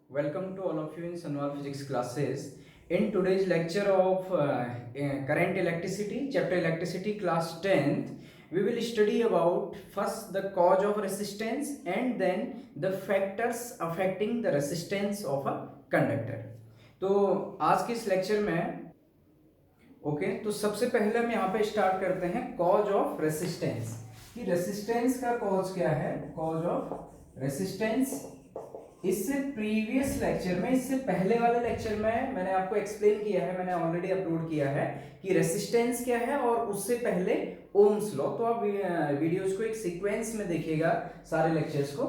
Welcome to all of you in Sanwal Physics classes. In today's lecture of current electricity, chapter electricity, class 10th, we will study about first the cause of resistance and then the factors affecting the resistance of a conductor. तो आज के इस lecture में तो सबसे पहले हम यहाँ पे स्टार्ट करते हैं कॉज ऑफ रेसिस्टेंस कि रेसिस्टेंस का कॉज क्या है। कॉज ऑफ रेसिस्टेंस इससे प्रीवियस लेक्चर में, इससे पहले वाले लेक्चर में मैंने आपको एक्सप्लेन किया है, मैंने ऑलरेडी अपलोड किया है कि रेसिस्टेंस क्या है और उससे पहले ओम्स लॉ। तो आप वीडियोस को एक सीक्वेंस में देखिएगा सारे लेक्चर्स को।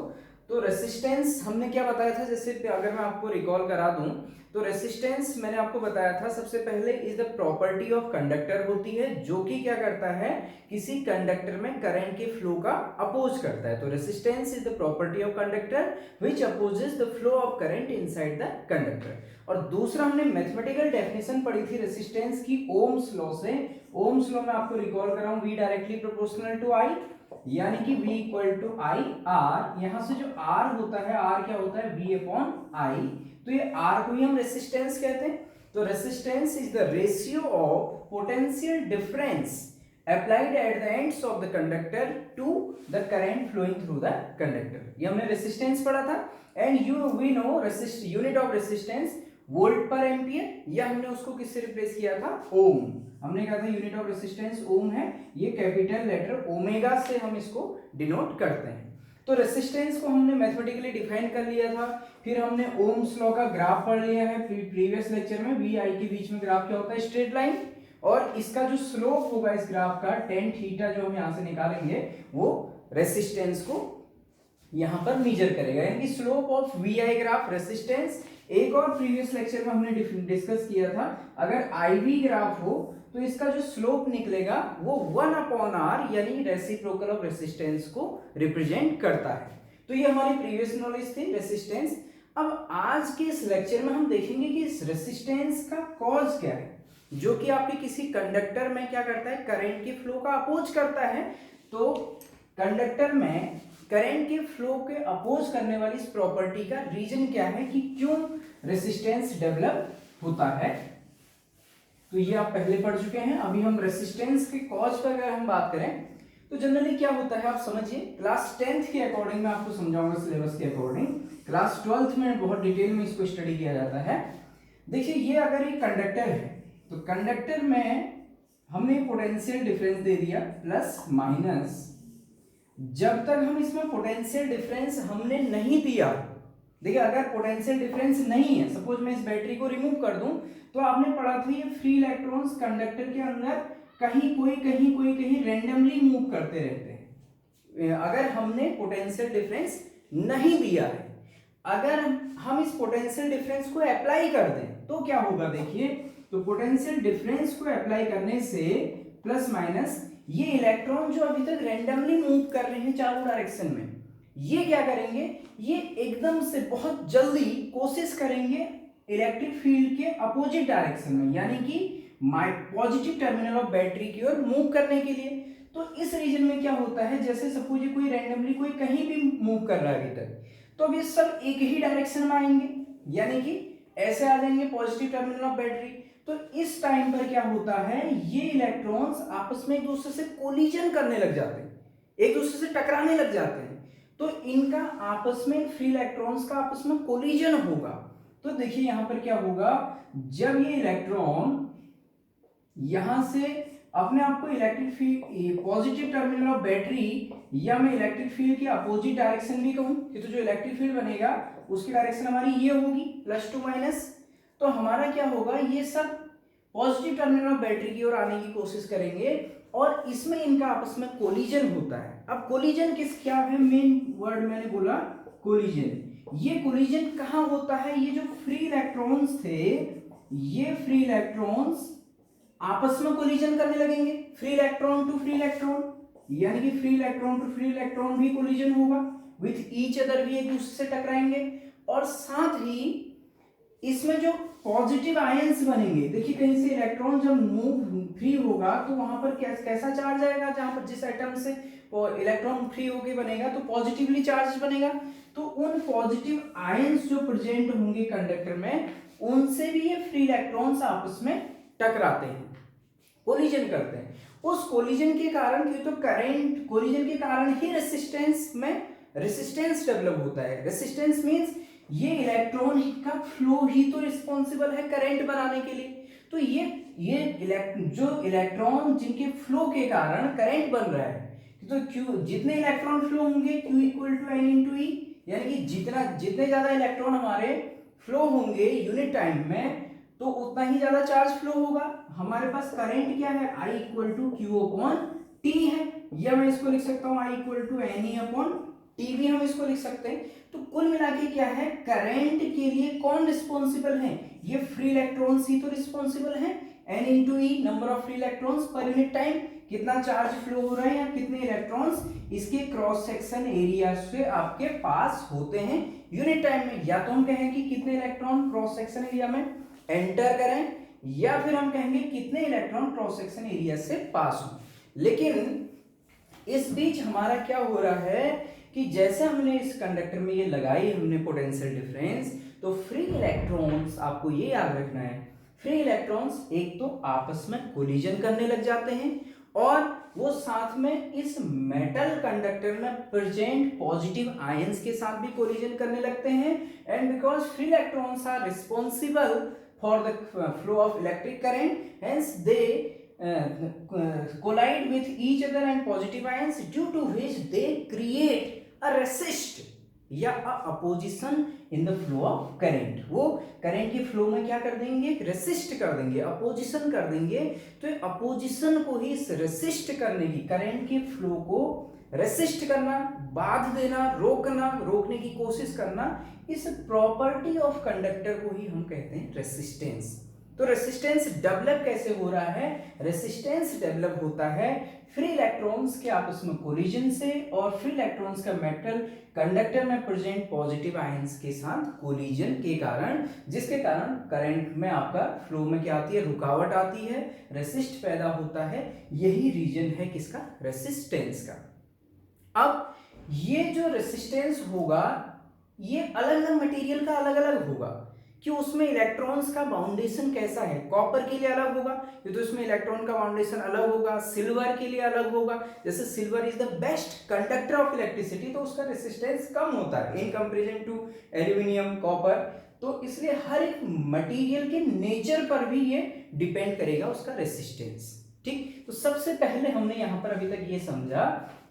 तो रेसिस्टेंस हमने क्या बताया था, जैसे अगर मैं आपको रिकॉल करा दूं तो रेसिस्टेंस मैंने आपको बताया था सबसे पहले is the property of conductor होती है, जो कि क्या करता है, किसी कंडक्टर में करंट के फ्लो का अपोज करता है। तो resistance is the property of conductor which opposes the flow of current inside the conductor. और दूसरा हमने मैथमेटिकल डेफिनेशन पढ़ी थी रेसिस्टेंस की ओम्स लॉ से। ओम्स लॉ में आपको रिकॉल कराऊं, V directly proportional to I, यानी कि V equal to I R. यहां से जो R होता है, R क्या होता है, V अपॉन I। तो ये R को ही हम रेसिस्टेंस कहते हैं। तो resistance is the ratio of potential difference applied at the ends of the conductor to the current flowing through the conductor। ये हमने रेसिस्टेंस पढ़ा था। And we know unit of resistance volt per ampere, या हमने उसको किससे replace किया था, ओम। हमने कहा था यूनिट ऑफ रेसिस्टेंस ओम है, ये कैपिटल लेटर ओमेगा से हम इसको डिनोट करते हैं। तो रेसिस्टेंस को हमने मैथमेटिकली डिफाइन कर लिया था। फिर हमने ओम्स लॉ का ग्राफ पढ़ लिया है प्रीवियस लेक्चर में। वी आई के बीच में ग्राफ क्या होता है, स्ट्रेट लाइन, और इसका जो स्लोप होगा इस ग्राफ का टेन थीटा जो हम यहां से निकालेंगे वो रेसिस्टेंस को यहां पर मेजर करेगा, यानी कि slope of V I graph resistance. एक और प्रीवियस लेक्चर में हमने डिस्कस किया था, अगर आई वी ग्राफ हो तो इसका जो स्लोप निकलेगा वो 1 अपॉन आर, यानी रेसिप्रोकल ऑफ रेसिस्टेंस को रिप्रेजेंट करता है। तो ये हमारी प्रीवियस नॉलेज थी रेसिस्टेंस। अब आज के इस लेक्चर में हम देखेंगे कि इस रेसिस्टेंस का कॉज क्या है, जो कि आपके किसी कंडक्टर में क्या करता है, करंट के फ्लो का अपोज करता है। तो कंडक्टर में करंट के फ्लो के अपोज करने वाली इस प्रॉपर्टी का रीजन क्या है कि क्यों रेसिस्टेंस डेवलप होता है, तो ये आप पहले पढ़ चुके हैं। अभी हम रेसिस्टेंस के कॉज पर अगर हम बात करें तो जनरली क्या होता है आप समझिए। क्लास 10th के अकॉर्डिंग मैं आपको समझाऊंगा सिलेबस के अकॉर्डिंग, क्लास 12th में बहुत डिटेल में इसको स्टडी किया जाता है। देखिए ये अगर एक कंडक्टर है तो कंडक्टर में हमने पोटेंशियल डिफरेंस दे दिया प्लस माइनस। जब तक हम इसमें पोटेंशियल डिफरेंस हमने नहीं दिया, देखिए अगर पोटेंशियल डिफरेंस नहीं है, सपोज मैं इस बैटरी को रिमूव कर दूं, तो आपने पढ़ा था ये फ्री इलेक्ट्रॉन्स कंडक्टर के अंदर कहीं कोई रैंडमली मूव करते रहते हैं। अगर हमने पोटेंशियल डिफरेंस नहीं दिया है, अगर हम इस पोटेंशियल डिफरेंस को अप्लाई कर दें तो क्या होगा, देखिए तो पोटेंशियल डिफरेंस को अप्लाई करने से प्लस माइनस ये इलेक्ट्रॉन जो अभी तक रैंडमली मूव कर रहे हैं चारों डायरेक्शन में, ये क्या करेंगे, ये एकदम से बहुत जल्दी कोशिश करेंगे इलेक्ट्रिक फील्ड के अपोजिट डायरेक्शन में, यानी कि पॉजिटिव टर्मिनल ऑफ बैटरी की ओर मूव करने के लिए। तो इस रीजन में क्या होता है, जैसे सपोज ये कोई रैंडमली कोई कहीं भी मूव कर रहा है अभी तक, तो अब ये सब एक ही डायरेक्शन में आएंगे, यानी कि ऐसे आ जाएंगे पॉजिटिव टर्मिनल ऑफ बैटरी। तो इस टाइम पर क्या होता है, ये इलेक्ट्रॉन्स आपस में एक दूसरे से कोलिजन करने लग जाते हैं, एक दूसरे से टकराने लग जाते हैं। तो इनका आपस में फ्री इलेक्ट्रॉन्स का आपस में कोलिजन होगा। तो देखिए यहां पर क्या होगा, जब ये इलेक्ट्रॉन यहां से अपने आप को electric field positive terminal of battery, या मैं इलेक्ट्रिक फील्ड के अपोजिट डायरेक्शन भी कहूं कि तो जो इलेक्ट्रिक फील्ड बनेगा उसकी डायरेक्शन हमारी ये होगी प्लस टू माइनस। तो हमारा क्या होगा, ये सब पॉजिटिव टर्मिनल ऑफ बैटरी की ओर आने की कोशिश करेंगे और इसमें इनका आपस में कोलिजन होता है। अब कोलिजन किस क्या है, मेन वर्ड मैंने बोला कोलिजन। ये कोलिजन कहां होता है, ये जो फ्री इलेक्ट्रॉन्स थे, ये फ्री इलेक्ट्रॉन्स आपस में कोलिजन करने लगेंगे, free electron to free electron, यानी कि free electron to free electron भी कोलिजन होगा विथ ईच अदर, भी एक दूसरे से टकराएंगे। और साथ ही इसमें जो पॉजिटिव आयंस बनेंगे, देखिए कहीं से इलेक्ट्रॉन जब मूव फ्री होगा तो वहां पर कैसा चार्ज आएगा, जहां पर जिस एटम से इलेक्ट्रॉन फ्री होके बनेगा तो पॉजिटिवली चार्ज बनेगा। तो उन पॉजिटिव आयंस जो प्रेजेंट होंगे कंडक्टर में, उनसे भी ये फ्री इलेक्ट्रॉन्स आपस में टकराते हैं, कोलिजन करते हैं। उस कोलिजन के कारण, क्यों, तो करंट कोलिजन के कारण ही रेसिस्टेंस में रेसिस्टेंस डेवलप होता है। रेसिस्टेंस मींस ये इलेक्ट्रॉन का फ्लो ही तो रिस्पॉन्सिबल है करंट बनाने के लिए। तो ये जो इलेक्ट्रॉन जिनके फ्लो के कारण करंट बन रहा है, तो क्यू, जितने इलेक्ट्रॉन फ्लो होंगे Q equal to N into e, यानी कि जितने ज्यादा इलेक्ट्रॉन हमारे फ्लो होंगे यूनिट टाइम में, तो उतना ही ज्यादा चार्ज फ्लो होगा। हमारे पास करंट क्या है, I equal to Q upon T है, या मैं इसको लिख सकता हूँ I equal to N E upon T भी हम इसको लिख सकते हैं। तो कुल मिला के क्या है, करंट के लिए कौन रिस्पॉन्सिबल है, ये फ्री इलेक्ट्रॉन्स ही तो रिस्पॉन्सिबल है। N into E number of free electrons per unit time, कितना चार्ज फ्लो हो रहा है या कितने इलेक्ट्रॉन्स इसके क्रॉस सेक्शन एरिया से आपके पास होते हैं यूनिट टाइम में। या तो हम कहें कि कितने इलेक्ट्रॉन क्रॉस सेक्शन एरिया में एंटर करें, या फिर हम कहेंगे कितने इलेक्ट्रॉन क्रॉस सेक्शन एरिया से पास हो। लेकिन इस बीच हमारा क्या हो रहा है कि जैसे हमने इस कंडक्टर में ये लगाई हमने पोटेंशियल डिफरेंस, तो फ्री इलेक्ट्रॉन्स, आपको ये याद रखना है, फ्री इलेक्ट्रॉन्स एक तो आपस में कोलिजन करने लग जाते हैं, और वो साथ में इस मेटल कंडक्टर में प्रेजेंट पॉजिटिव आयंस के साथ भी कोलिजन करने लगते हैं। And because free electrons are responsible for the flow of electric current, hence they collide with each other and positive ions, due to which they create a resist या opposition in the flow of current. वो current के flow में क्या कर देंगे, resist कर देंगे, opposition कर देंगे। तो अपोजिशन को ही रेसिस्ट करने की, करंट के फ्लो को रेसिस्ट करना, बाध देना, रोकना, रोकने की कोशिश करना, इस प्रॉपर्टी ऑफ कंडक्टर को ही हम कहते हैं रेसिस्टेंस। तो रेसिस्टेंस डेवलप कैसे हो रहा है, रेसिस्टेंस डेवलप होता है फ्री इलेक्ट्रॉन्स के आपस में कोलिजन से, और फ्री इलेक्ट्रॉन्स का मेटल कंडक्टर में प्रेजेंट पॉजिटिव आयंस के साथ कोलिजन के कारण, जिसके कारण करंट में आपका फ्लो में क्या आती है, रुकावट आती है, रेसिस्ट पैदा होता है। यही रीजन है किसका, रेसिस्टेंस का। अब ये जो रेसिस्टेंस होगा, ये अलग अलग मटेरियल का अलग अलग होगा कि उसमें इलेक्ट्रॉन्स का बाउंडेशन कैसा है। कॉपर के लिए अलग होगा, ये तो इसमें इलेक्ट्रॉन का बाउंडेशन अलग होगा। सिल्वर के लिए अलग होगा, जैसे silver is the best conductor of electricity, तो उसका रेसिस्टेंस कम होता है इन कंपैरिजन टू एल्यूमिनियम, कॉपर। तो इसलिए हर एक मटेरियल के नेचर पर भी ये डिपेंड करेगा उसका रेसिस्टेंस। ठीक, तो सबसे पहले हमने यहाँ पर अभी तक ये समझा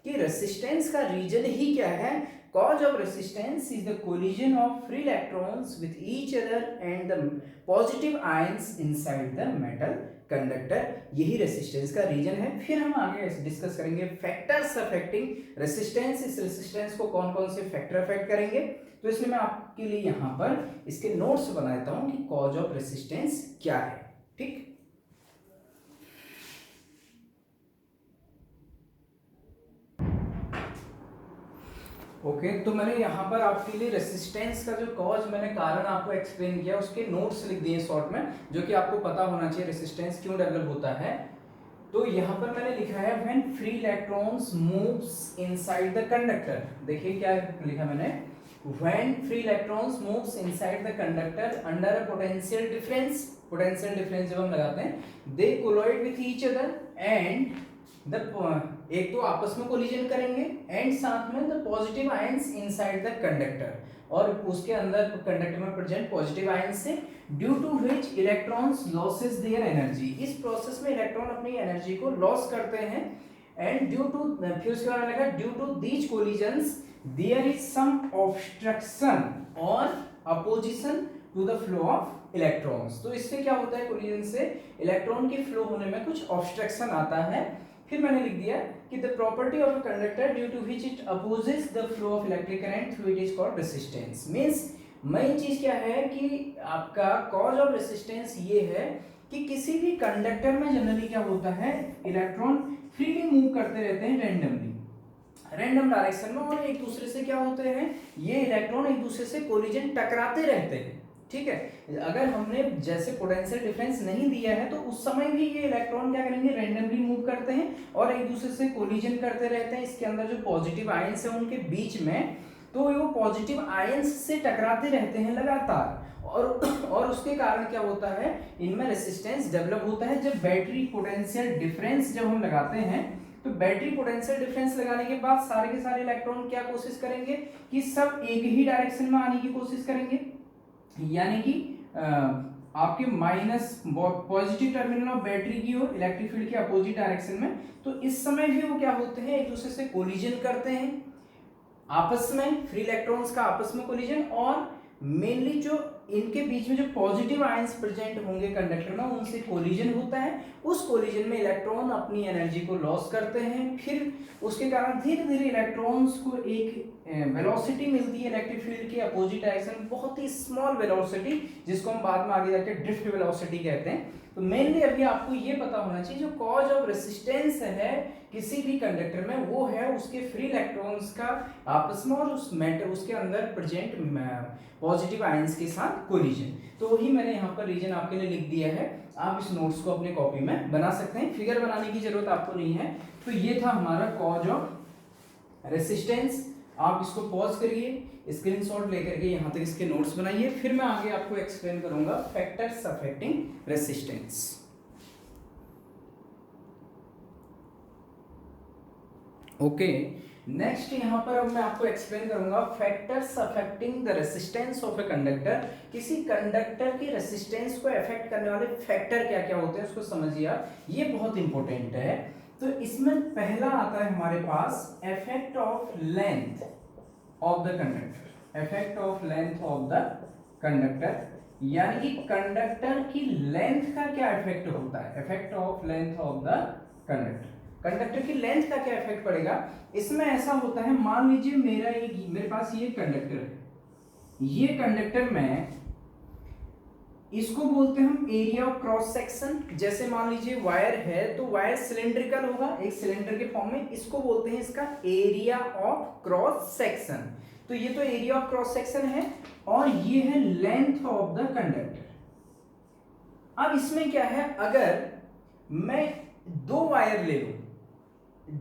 कि रेसिस्टेंस का रीजन ही क्या है। Cause of resistance is the collision of free electrons with each other and the positive ions inside the metal conductor। यही रेसिस्टेंस का रीजन है। फिर हम आगे डिस्कस करेंगे फैक्टर्स अफेक्टिंग रेसिस्टेंस। इस रेसिस्टेंस को कौन कौन से फैक्टर अफेक्ट करेंगे, तो इसलिए मैं आपके लिए यहाँ पर इसके नोट्स बनाता हूँ कि कॉज ऑफ रेसिस्टेंस क्या है। ठीक, ओके तो मैंने यहाँ पर आपके लिए रेसिस्टेंस का जो कॉज, मैंने कारण आपको एक्सप्लेन किया, उसके नोट्स लिख दिए शॉर्ट में, जो कि आपको पता होना चाहिए रेसिस्टेंस क्यों डेवलप होता है। तो यहाँ पर मैंने लिखा है when free electrons moves inside the conductor. देखिए क्या लिखा मैंने, when free electrons moves inside the conductor under a potential difference. Potential difference जब हम लगाते हैं, they collide with each other and एक तो आपस में कोलिजन करेंगे, एंड साथ में the positive ions inside the conductor, और उसके अंदर कंडक्टर में प्रेजेंट पॉजिटिव आयंस से, due to which electrons losses their energy. इस प्रोसेस में इलेक्ट्रॉन अपनी एनर्जी को लॉस करते हैं, एंड ड्यू टू, फिर उसके बाद लिखा due to these collisions there is some obstruction और opposition to the flow of electrons. तो इससे क्या होता है, कोलिजन से इलेक्ट्रॉन के फ्लो होने में कुछ ऑब्स्ट्रक्शन आता है। फिर मैंने लिख दिया कि the property of a conductor due to which it opposes the flow of electric current through it is called resistance. Means main चीज क्या है कि आपका कॉज ऑफ रेसिस्टेंस ये है कि किसी भी कंडक्टर में जनरली क्या होता है, इलेक्ट्रॉन फ्रीली मूव करते रहते हैं रैंडम डायरेक्शन में, और एक दूसरे से क्या होते हैं, ये इलेक्ट्रॉन एक दूसरे से कोलिजन टकराते रहते हैं। ठीक है, अगर हमने जैसे पोटेंशियल डिफरेंस नहीं दिया है, तो उस समय भी ये इलेक्ट्रॉन क्या करेंगे, रैंडमली मूव करते हैं और एक दूसरे से कोलिजन करते रहते हैं इसके अंदर जो पॉजिटिव आयंस है उनके बीच में। तो वो पॉजिटिव आयंस से टकराते रहते हैं लगातार, और उसके कारण क्या होता है, इनमें रेसिस्टेंस डेवलप होता है। जब बैटरी पोटेंशियल डिफरेंस जब हम लगाते हैं, तो बैटरी पोटेंशियल डिफरेंस लगाने के बाद सारे के सारे इलेक्ट्रॉन क्या कोशिश करेंगे कि सब एक ही डायरेक्शन में आने की कोशिश करेंगे, यानी कि आपके minus positive terminal of battery की ओर इलेक्ट्रिक फील्ड के अपोजिट डायरेक्शन में। तो इस समय भी वो क्या होते हैं, एक दूसरे से कोलिजन करते हैं आपस में, फ्री इलेक्ट्रॉन्स का आपस में कोलिजन, और मेनली जो इनके बीच में जो पॉजिटिव आयंस प्रेजेंट होंगे कंडक्टर में, उनसे कोलिजन होता है। उस कोलिजन में इलेक्ट्रॉन अपनी एनर्जी को लॉस करते हैं, फिर उसके कारण धीरे धीरे इलेक्ट्रॉन्स को एक वेलोसिटी मिलती है इलेक्ट्रिक फील्ड के अपोजिट डायरेक्शन, बहुत ही स्मॉल वेलोसिटी, जिसको हम बाद में आगे जाके ड्रिफ्ट वेलोसिटी कहते हैं। तो मेनली अभी आपको ये पता होना चाहिए, जो कॉज ऑफ रेसिस्टेंस है किसी भी कंडक्टर में, वो है उसके फ्री इलेक्ट्रॉन्स का आपस में और उस मैटर उसके अंदर प्रेजेंट पॉजिटिव आयंस के साथ कोलिजन। तो वही मैंने यहाँ पर रीजन आपके लिए लिख दिया है, आप इस नोट्स को अपने कॉपी में बना सकते हैं, फिगर बनाने की जरूरत आपको नहीं है। तो ये था हमारा कॉज ऑफ रेसिस्टेंस। आप इसको पॉज करिए, स्क्रीनशॉट लेकर के यहाँ तक इसके नोट्स बनाइए, फिर मैं आगे आपको एक्सप्लेन करूंगा factors affecting resistance. Okay, next यहाँ पर अब मैं आपको एक्सप्लेन करूंगा factors affecting the resistance of a conductor. किसी कंडक्टर की रेसिस्टेंस को अफेक्ट करने वाले फैक्टर क्या क्या होते हैं उसको समझिए आप, ये बहुत इंपॉर्टेंट है। तो इसमें पहला आता है हमारे पास effect of length of the conductor, effect of length of the conductor, यानी कि कंडक्टर की लेंथ का क्या इफेक्ट होता है, effect of length of the conductor, conductor की लेंथ का क्या इफेक्ट पड़ेगा। इसमें ऐसा होता है, मान लीजिए मेरे पास ये कंडक्टर है, ये कंडक्टर में इसको बोलते हैं हम एरिया ऑफ क्रॉस सेक्शन। जैसे मान लीजिए वायर है, तो वायर सिलेंड्रिकल होगा, एक सिलेंडर के फॉर्म में, इसको बोलते हैं इसका एरिया ऑफ क्रॉस सेक्शन। तो ये तो एरिया ऑफ क्रॉस सेक्शन है, और ये है लेंथ ऑफ द कंडक्टर। अब इसमें क्या है, अगर मैं दो वायर ले लूं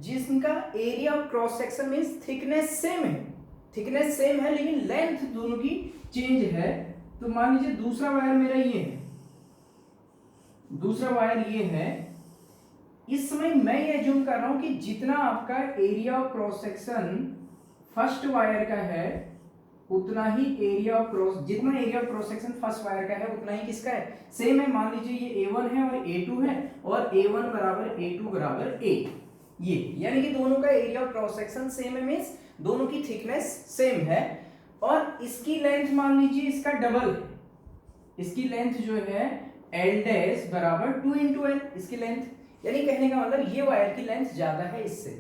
जिसका area of cross section means thickness same है, थिकनेस सेम है लेकिन लेंथ दोनों की चेंज है। तो मान लीजिए दूसरा वायर मेरा ये है, दूसरा वायर ये है। इस समय मैं ये एज्यूम कर रहा हूं कि जितना आपका area of cross section first wire का है, उतना ही एरिया ऑफ क्रॉस, जितना area of cross section first wire का है उतना ही किसका है, सेम है। मान लीजिए ये A1 है और A2 है, और A1 बराबर A2 बराबर A, ये यानी कि दोनों का area of cross section same है, मींस दोनों की थिकनेस सेम है। और इसकी लेंथ मान लीजिए इसका डबल है, इसकी लेंथ जो है L डैश बराबर 2 × L, इसकी लेंथ, यानी कहने का मतलब ये वायर की लेंथ ज्यादा है इससे।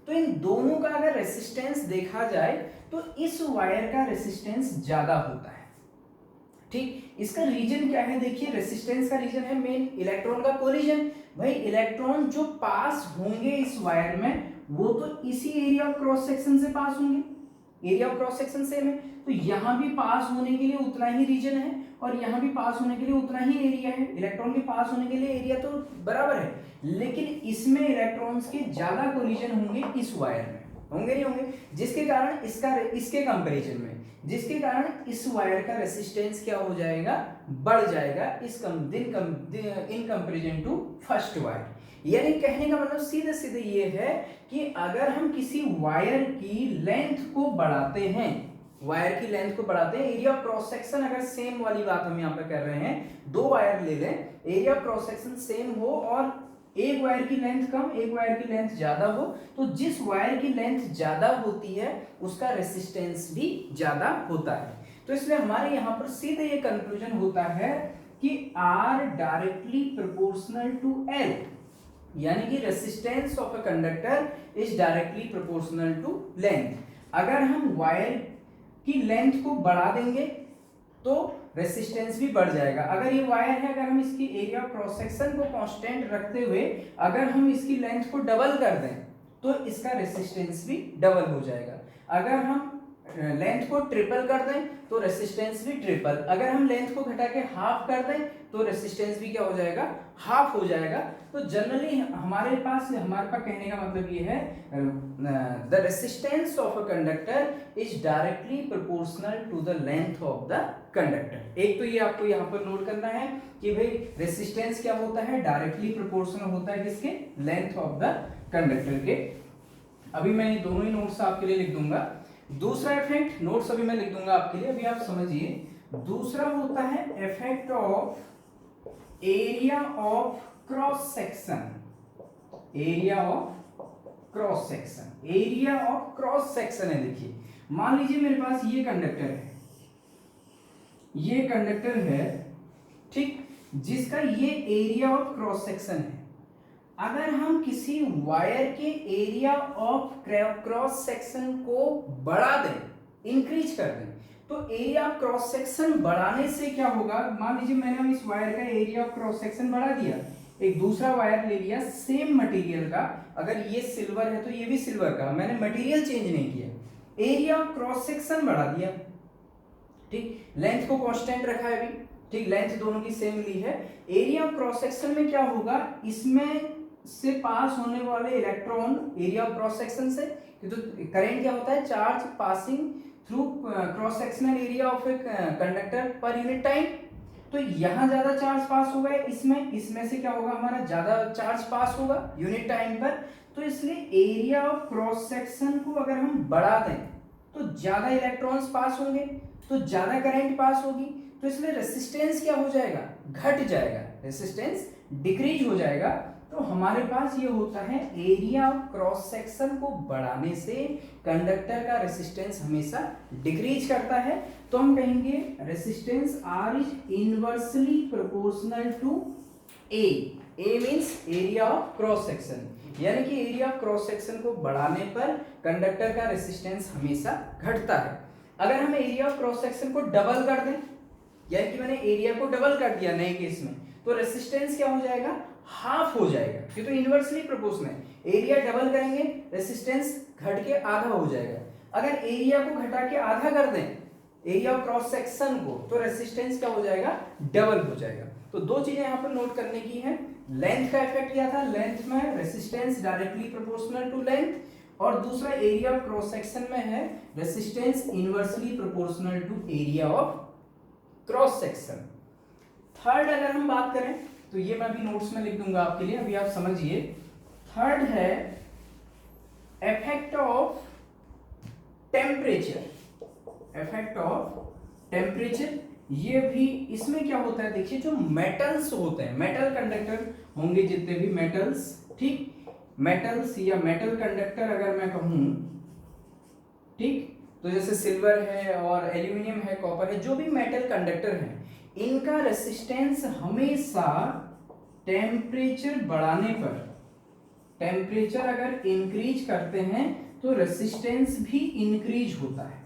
तो इन दोनों का अगर रेसिस्टेंस देखा जाए तो इस वायर का रेसिस्टेंस ज्यादा होता है। ठीक, इसका रीजन क्या है, देखिए रेसिस्टेंस का रीजन है मेन इलेक्ट्रॉन का कोलिजन। भाई इलेक्ट्रॉन जो पास होंगे इस वायर में, वो तो इसी एरिया ऑफ क्रॉस सेक्शन से पास होंगे, area of cross section same है, तो यहां भी पास होने के लिए उतना ही रीजन है, और यहां भी पास होने के लिए उतना ही एरिया है। इलेक्ट्रॉन के पास होने के लिए एरिया तो बराबर है, लेकिन इसमें इलेक्ट्रॉन्स के ज्यादा कोलिजन होंगे इस वायर में, होंगे नहीं होंगे, जिसके कारण इसके कंपैरिजन में, जिसके कारण इस वायर का रेसिस्टेंस क्या हो जाएगा, बढ़ जाएगा in comparison to first wire. यानी कहने का मतलब सीधे सीधे ये है कि अगर हम किसी वायर की लेंथ को बढ़ाते हैं, वायर की लेंथ को बढ़ाते हैं, एरिया ऑफ क्रॉस सेक्शन अगर सेम वाली बात हम यहाँ पे कर रहे हैं, दो वायर ले लें, area of cross section same हो और एक वायर की लेंथ कम, एक वायर की लेंथ ज्यादा हो, तो जिस वायर की लेंथ ज्यादा होती है उसका रेसिस्टेंस भी ज्यादा होता है। तो इसलिए हमारे यहाँ पर सीधे ये कंक्लूजन होता है कि R directly proportional to L, यानी कि resistance of a conductor is directly proportional to length. अगर हम वायर की लेंथ को बढ़ा देंगे तो रेसिस्टेंस भी बढ़ जाएगा। अगर ये वायर है, अगर हम इसकी एरिया ऑफ क्रॉस सेक्शन को कांस्टेंट रखते हुए अगर हम इसकी लेंथ को डबल कर दें तो इसका रेसिस्टेंस भी डबल हो जाएगा। अगर हम लेंथ को ट्रिपल कर दें तो रेसिस्टेंस भी ट्रिपल, अगर हम लेंथ को घटा के हाफ कर दें तो रेसिस्टेंस भी क्या हो जाएगा, हाफ हो जाएगा। तो जनरली हमारे पास कहने का मतलब ये है, the resistance of a conductor is directly proportional to the length of the conductor. एक तो ये आपको यहाँ पर नोट करना है कि भाई रेसिस्टेंस क्या होता है, डायरेक्टली प्रोपोर्शनल होता है किसके, लेंथ ऑफ द कंडक्टर के। अभी मैं ये दोनों ही नोट्स आपके लिए लिख दूंगा। दूसरा इफेक्ट, नोट्स अभी मैं लिख दूंगा आपके लिए, अभी आप समझिए। दूसरा होता है effect of area of cross section, area of cross section, area of cross section है। देखिए मान लीजिए मेरे पास ये कंडक्टर है, ये कंडक्टर है, ठीक, जिसका ये एरिया ऑफ क्रॉस सेक्शन है। अगर हम किसी वायर के एरिया ऑफ क्रॉस सेक्शन को बढ़ा दें, इंक्रीज कर दें, तो एरिया ऑफ क्रॉस सेक्शन बढ़ाने से क्या होगा, मान लीजिए मैंने इस वायर का एरिया ऑफ क्रॉस सेक्शन बढ़ा दिया, एक दूसरा वायर ले लिया सेम मटेरियल का, अगर ये सिल्वर है तो ये भी सिल्वर का, मैंने मटेरियल चेंज नहीं किया, एरिया ऑफ क्रॉस सेक्शन बढ़ा दिया, ठीक, लेंथ को कांस्टेंट रखा है अभी, ठीक, लेंथ दोनों की सेम ली है। एरिया ऑफ क्रॉस सेक्शन में क्या होगा, इसमें से पास होने वाले electron area of cross section से, तो करंट क्या होता है, charge passing through cross sectional area of a conductor पर यूनिट टाइम। तो यहाँ ज्यादा चार्ज पास होगा, इसमें से क्या होगा, हमारा ज्यादा चार्ज पास होगा यूनिट टाइम पर। तो इसलिए एरिया ऑफ क्रॉस सेक्शन को अगर हम बढ़ा दें तो ज्यादा इलेक्ट्रॉन्स पास होंगे, तो ज्यादा करंट पास होगी, तो इसलिए रेसिस्टेंस क्या हो जाएगा, घट जाएगा, रेसिस्टेंस डिक्रीज हो जाएगा। तो हमारे पास ये होता है एरिया ऑफ क्रॉस सेक्शन को बढ़ाने से कंडक्टर का रेसिस्टेंस हमेशा डिक्रीज करता है। तो हम कहेंगे resistance R is inversely proportional to A, A means area of cross section, यानी कि एरिया ऑफ क्रॉस सेक्शन को बढ़ाने पर कंडक्टर का रेसिस्टेंस हमेशा घटता है। अगर हम एरिया ऑफ क्रॉस सेक्शन को डबल कर दें, यानी कि मैंने एरिया को डबल कर दिया नए केस में, तो रेसिस्टेंस क्या हो जाएगा, हाफ हो जाएगा, ये तो इनवर्सली प्रोपोर्शनल है। एरिया डबल करेंगे रेसिस्टेंस घट के आधा हो जाएगा। अगर एरिया को घटा के आधा कर दें एरिया ऑफ क्रॉस सेक्शन को, तो रेसिस्टेंस क्या हो जाएगा, डबल हो जाएगा। तो दो चीजें यहाँ पर नोट करने की है, लेंथ का इफेक्ट क्या था, लेंथ में resistance directly proportional to length, और दूसरा एरिया ऑफ क्रॉस सेक्शन में है resistance inversely proportional to area of cross section. Third अगर हम बात करें तो ये मैं अभी नोट्स में लिख दूंगा आपके लिए, अभी आप समझिए। थर्ड है effect of temperature, effect of temperature. ये भी इसमें क्या होता है, देखिए जो मेटल्स होते हैं, मेटल कंडक्टर होंगे जितने भी मेटल्स, ठीक, मेटल्स या मेटल कंडक्टर अगर मैं कहूं, ठीक, तो जैसे सिल्वर है और एल्यूमिनियम है, कॉपर है, जो भी मेटल कंडक्टर हैं, इनका रेसिस्टेंस हमेशा टेम्परेचर बढ़ाने पर, टेम्परेचर अगर इंक्रीज करते हैं तो रेसिस्टेंस भी इंक्रीज होता है।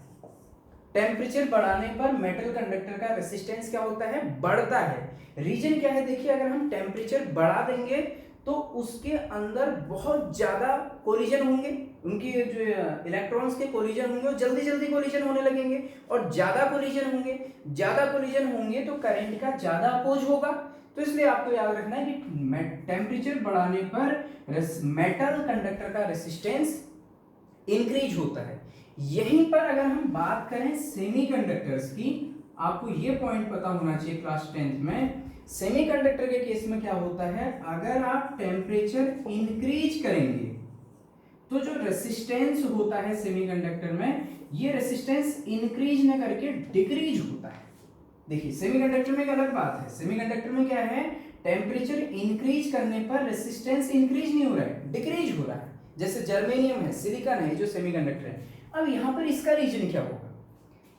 टेम्परेचर बढ़ाने पर मेटल कंडक्टर का रेसिस्टेंस क्या होता है, बढ़ता है। रीजन क्या है, देखिए अगर हम टेम्परेचर बढ़ा देंगे तो उसके अंदर बहुत ज्यादा कोलिजन होंगे, उनकी जो इलेक्ट्रॉन्स के कोलिजन होंगे वो जल्दी जल्दी कोलिजन होने लगेंगे, और ज्यादा कोलिजन होंगे तो करंट का ज्यादा अपोज होगा। तो इसलिए आपको याद रखना है कि टेम्परेचर बढ़ाने पर मेटल कंडक्टर का रेसिस्टेंस इंक्रीज होता है। यहीं पर अगर हम बात करें सेमीकंडक्टर्स की, आपको ये पॉइंट पता होना चाहिए क्लास 10th में, सेमीकंडक्टर के केस में क्या होता है, अगर आप टेम्परेचर इंक्रीज करेंगे तो जो रेसिस्टेंस होता है सेमीकंडक्टर में, ये रेसिस्टेंस इंक्रीज न करके डिक्रीज होता है। देखिए सेमीकंडक्टर में एक अलग बात है, सेमीकंडक्टर में क्या है, टेम्परेचर इंक्रीज करने पर रेसिस्टेंस इंक्रीज नहीं हो रहा है, डिक्रीज हो रहा है। जैसे जर्मेनियम है, सिलिकॉन है, जो सेमीकंडक्टर है। अब यहाँ पर इसका रीजन क्या होगा,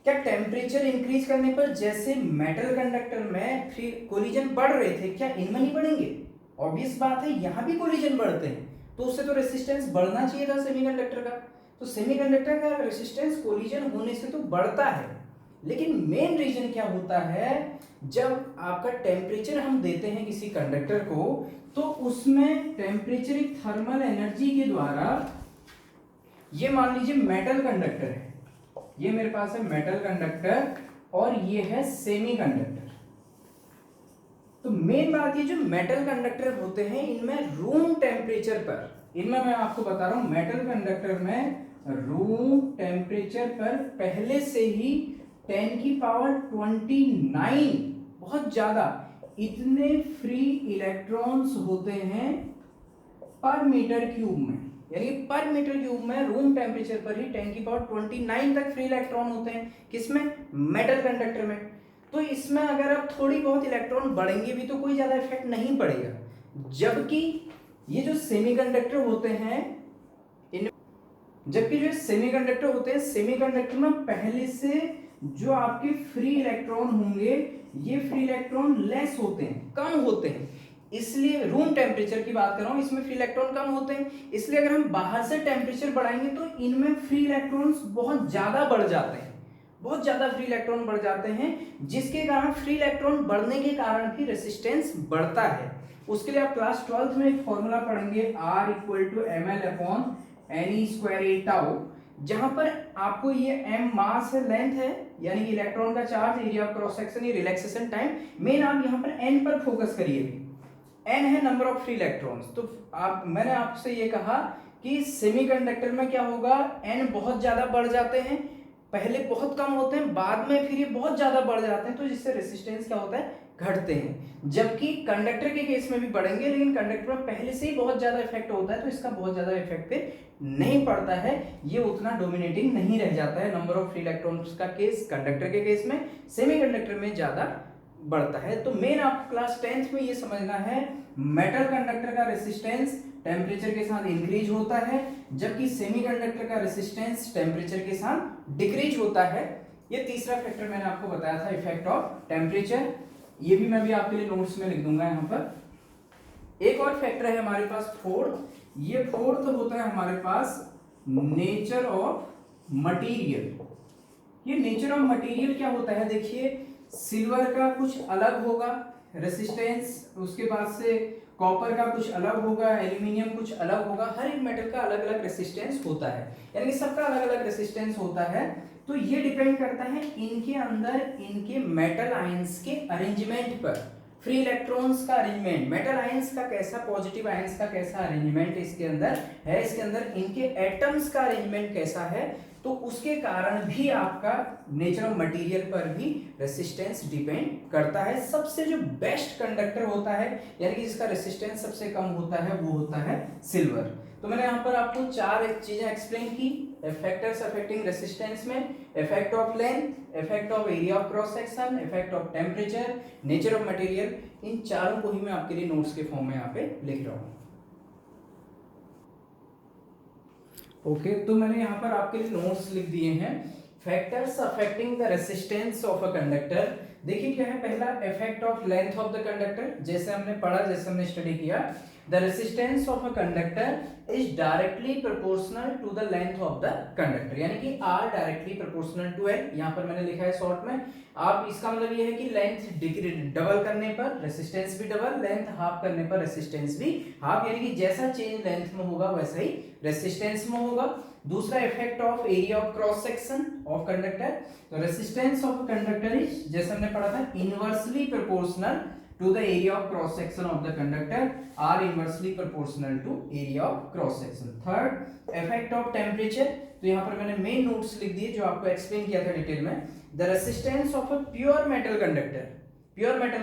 क्या टेम्परेचर इंक्रीज करने पर जैसे मेटल कंडक्टर में फिर कोलिजन बढ़ रहे थे, क्या इनमें नहीं बढ़ेंगे? ऑब्वियस बात है, यहाँ भी कोलिजन बढ़ते हैं, तो उससे तो रेसिस्टेंस बढ़ना चाहिए था सेमीकंडक्टर का। तो सेमीकंडक्टर का रेसिस्टेंस कोलिजन होने से तो बढ़ता है, लेकिन मेन रीजन क्या होता है, जब आपका टेम्परेचर हम देते हैं किसी कंडक्टर को, तो उसमें टेम्परेचर एक थर्मल एनर्जी के द्वारा, ये मान लीजिए मेटल कंडक्टर है, ये मेरे पास है मेटल कंडक्टर और ये है सेमी कंडक्टर। तो मेन बात ये जो मेटल कंडक्टर होते हैं इनमें रूम टेम्परेचर पर, इनमें मैं आपको बता रहा हूं मेटल कंडक्टर में रूम टेम्परेचर पर पहले से ही 10 की पावर 29 बहुत ज्यादा इतने फ्री इलेक्ट्रॉन्स होते हैं पर मीटर क्यूब में, यानी पर मीटर क्यूब में रूम टेम्परेचर पर ही 10 की पावर 29 तक फ्री इलेक्ट्रॉन होते हैं। किसमें? मेटल कंडक्टर में। तो इसमें अगर अब थोड़ी बहुत इलेक्ट्रॉन बढ़ेंगे भी तो कोई ज्यादा इफेक्ट नहीं पड़ेगा, जबकि ये जो सेमीकंडक्टर होते हैं सेमीकंडक्टर में पहले से जो आपके फ्री इलेक्ट्रॉन होंगे ये फ्री इलेक्ट्रॉन लेस होते हैं, कम होते हैं, इसलिए रूम टेम्परेचर की बात कर रहा हूं, इसमें फ्री इलेक्ट्रॉन कम होते हैं, इसलिए अगर हम बाहर से टेम्परेचर बढ़ाएंगे तो इनमें फ्री इलेक्ट्रॉन्स बहुत ज्यादा बढ़ जाते हैं, बहुत ज्यादा फ्री इलेक्ट्रॉन बढ़ जाते हैं, जिसके कारण फ्री इलेक्ट्रॉन बढ़ने के कारण भी रेसिस्टेंस बढ़ता है। उसके लिए आप क्लास 12th में एक फॉर्मूला पढ़ेंगे R = ml/ne²A टाउ, जहां पर आपको ये m मास है, लेंथ है, यानी कि इलेक्ट्रॉन का charge, area of cross section, ये रिलैक्सेशन टाइम, मेन आप यहां पर n पर फोकस करिए। n है नंबर ऑफ फ्री इलेक्ट्रॉन्स। तो मैंने आपसे ये कहा कि सेमीकंडक्टर में क्या होगा, n बहुत ज्यादा बढ़ जाते हैं, पहले बहुत कम होते हैं, बाद में फिर ये बहुत ज्यादा बढ़ जाते हैं, तो जिससे रेसिस्टेंस क्या होता है, घटते हैं। जबकि कंडक्टर के केस में भी बढ़ेंगे, लेकिन कंडक्टर में पहले से ही बहुत ज्यादा इफेक्ट होता है, तो इसका बहुत ज्यादा इफेक्ट नहीं पड़ता है, ये उतना डोमिनेटिंग नहीं रह जाता है। नंबर ऑफ फ्री इलेक्ट्रॉन्स का केस कंडक्टर के केस में, सेमीकंडक्टर में ज्यादा बढ़ता है। तो मेन आपको क्लास 10th में ये समझना है, मेटल कंडक्टर का रेसिस्टेंस टेम्परेचर के साथ इंक्रीज होता है, जबकि सेमीकंडक्टर का रेसिस्टेंस टेम्परेचर के साथ डिक्रीज होता है। ये तीसरा फैक्टर मैंने आपको बताया था, इफेक्ट ऑफ टेम्परेचर, ये भी मैं भी आपके लिए नोट्स में लिख दूंगा यहाँ पर। एक और फैक्टर है हमारे पास फोर्थ, ये फोर्थ होता है हमारे पास नेचर ऑफ मटेरियल। ये नेचर ऑफ मटेरियल क्या होता है, देखिए सिल्वर का कुछ अलग होगा रेसिस्टेंस, उसके बाद से कॉपर का कुछ अलग होगा, एल्यूमिनियम कुछ अलग होगा, हर एक मेटल का अलग अलग रेसिस्टेंस होता है, यानी कि सबका अलग अलग रेसिस्टेंस होता है। तो ये डिपेंड करता है इनके अंदर इनके मेटल आयंस के अरेंजमेंट पर, फ्री इलेक्ट्रॉन्स का अरेंजमेंट, मेटल आयंस का कैसा, पॉजिटिव आयंस का कैसा अरेंजमेंट इसके अंदर है, इसके अंदर इनके एटम्स का अरेंजमेंट कैसा है, तो उसके कारण भी आपका नेचर ऑफ मटेरियल पर भी रेसिस्टेंस डिपेंड करता है। सबसे जो बेस्ट कंडक्टर होता है, यानी कि जिसका रेसिस्टेंस सबसे कम होता है, वो होता है सिल्वर। तो मैंने यहाँ पर आपको 4 चीजें एक्सप्लेन की, फैक्टर्स अफेक्टिंग रेसिस्टेंस में, effect of length, effect of area of cross section, effect of temperature, nature of material, इन चारों को ही मैं आपके लिए नोट्स के फॉर्म में यहाँ पे लिख रहा हूँ। ओके, तो मैंने यहाँ पर आपके लिए नोट्स लिख दिए हैं। Factors affecting the resistance of a conductor, देखिए क्या है, पहला effect of length of the conductor, जैसे हमने पढ़ा, जैसे हमने स्टडी किया, the resistance of a conductor is directly proportional to the length of the conductor, यानी कि R directly proportional to L, यहाँ पर मैंने लिखा है शॉर्ट में। आप इसका मतलब ये है कि लेंथ डबल करने पर रेसिस्टेंस भी डबल, लेंथ हाफ करने पर रेसिस्टेंस भी हाफ, यानी कि जैसा चेंज लेंथ में होगा वैसा ही रेसिस्टेंस में होगा। दूसरा effect of area of cross section of conductor, तो रेसिस्टेंस ऑफ कंडक्टर इज, जैसे हमने पढ़ा था, inversely proportional to the area of cross section of the conductor, are inversely proportional to area of cross section. Third, effect of temperature, तो यहाँ पर मैंने main notes लिख दिए जो आपको एक्सप्लेन किया था डिटेल में। The resistance of a pure metal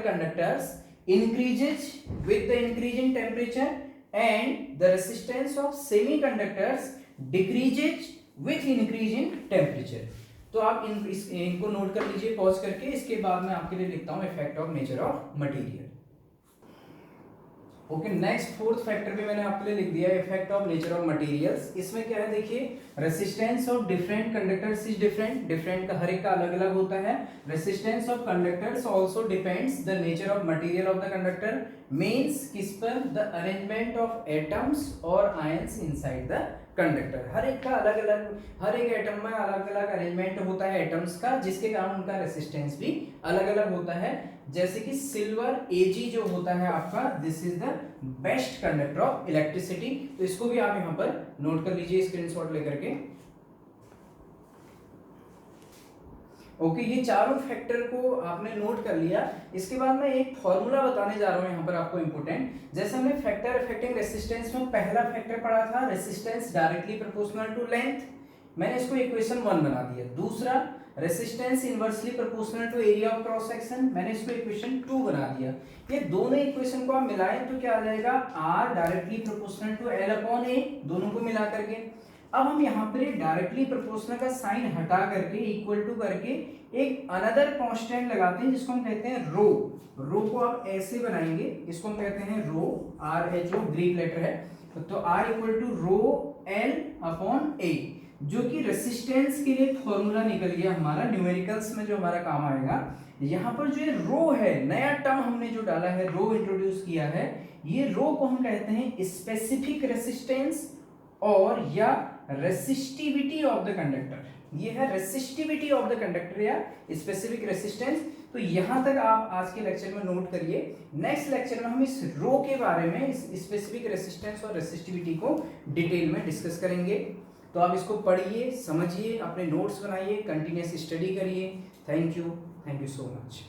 conductors increases with the increase in temperature, and the resistance of semiconductors decreases with increase in temperature. तो आप इनको नोट कर लीजिए पॉज करके, इसके बाद मैं आपके लिए लिखता हूं effect of nature of material. Okay, next fourth factor भी मैंने आपके लिए लिख दिया है, effect of nature of materials. इसमें क्या है, देखिए resistance of different conductors is different का हर एक का अलग अलग होता है। Resistance of conductors also depends the nature of material of the conductor, means किस पर, द अरेंजमेंट ऑफ एटम्स और आयंस इनसाइड द कंडक्टर। हर एक का अलग अलग, हर एक एटम में अलग अलग अरेंजमेंट होता है एटम्स का, जिसके कारण उनका रेसिस्टेंस भी अलग अलग होता है। जैसे कि सिल्वर Ag जो होता है आपका, this is the best conductor of electricity, तो इसको भी आप यहाँ पर नोट कर लीजिए स्क्रीनशॉट लेकर के। ओके, ये चारों फैक्टर को आपने नोट कर लिया। इसके बाद मैं एक फॉर्मूला बताने जा रहा हूँ यहाँ पर आपको इंपॉर्टेंट। जैसे हमने फैक्टर अफेक्टिंग रेसिस्टेंस में पहला फैक्टर पढ़ा था resistance directly proportional to length, मैंने इसको इक्वेशन 1 बना दिया। दूसरा resistance inversely proportional to area of cross section, मैंने इसको इक्वेशन 2 बना दिया। ये दोनों इक्वेशन को आप मिलाएं तो क्या आ जाएगा, R directly proportional to L upon A, दोनों को मिला करके। अब हम यहाँ पर डायरेक्टली प्रोपोर्शनल का साइन हटा करके इक्वल टू करके एक अनदर कांस्टेंट लगाते हैं जिसको हम कहते हैं रो। रो को आप ऐसे बनाएंगे, इसको हम कहते हैं रो, RHO ग्रीक लेटर है, तो R equal to rho L upon A, जो कि रेसिस्टेंस के लिए फॉर्मूला निकल गया हमारा, न्यूमेरिकल्स में जो हमारा काम आएगा। यहाँ पर जो ये रो है, नया टर्म हमने जो डाला है, रो इंट्रोड्यूस किया है, ये रो को हम कहते हैं स्पेसिफिक रेसिस्टेंस और या रेसिस्टिविटी ऑफ द कंडक्टर। ये है रेसिस्टिविटी ऑफ द कंडक्टर या स्पेसिफिक रेसिस्टेंस। तो यहां तक आप आज के लेक्चर में नोट करिए। नेक्स्ट लेक्चर में हम इस रो के बारे में, इस स्पेसिफिक रेसिस्टेंस और रेसिस्टिविटी को डिटेल में डिस्कस करेंगे। तो आप इसको पढ़िए, समझिए, अपने नोट्स बनाइए, कंटिन्यूअस स्टडी करिए। Thank you so much.